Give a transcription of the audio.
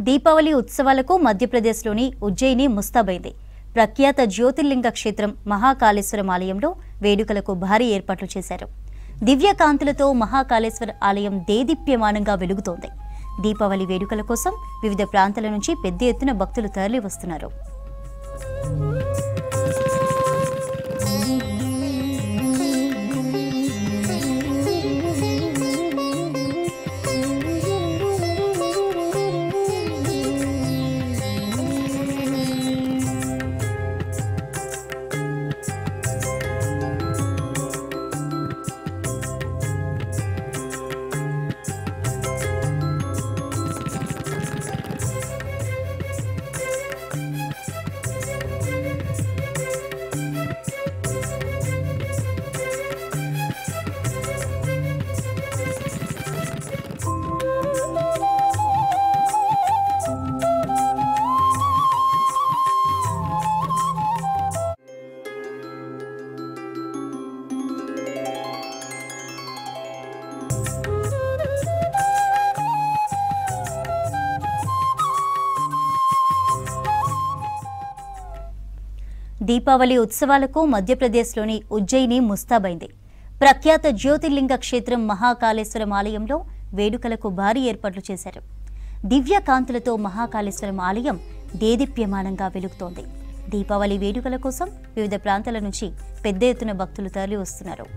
దీపావళి ఉత్సవాలకు మధ్యప్రదేశ్లోని ఉజ్జయిని ముస్తాబైంది. ప్రఖ్యాత జ్యోతిర్లింగ క్షేత్రం మహాకాళేశ్వరం ఆలయంలో వేడుకలకు భారీ ఏర్పాట్లు చేశారు. దివ్యకాంతులతో మహాకాళేశ్వర ఆలయం దేదీప్యమానంగా వెలుగుతోంది. దీపావళి వేడుకల కోసం వివిధ ప్రాంతాల నుంచి పెద్ద ఎత్తున భక్తులు తరలి వస్తున్నారు. దీపావళి ఉత్సవాలకు మధ్యప్రదేశ్లోని ఉజ్జయిని ముస్తాబైంది. ప్రఖ్యాత జ్యోతిర్లింగ క్షేత్రం మహాకాళేశ్వరం ఆలయంలో వేడుకలకు భారీ ఏర్పాట్లు చేశారు. దివ్యకాంతులతో మహాకాళేశ్వరం ఆలయం దేదీప్యమానంగా వెలుగుతోంది. దీపావళి వేడుకల కోసం వివిధ ప్రాంతాల నుంచి పెద్ద ఎత్తున భక్తులు తరలి వస్తున్నారు.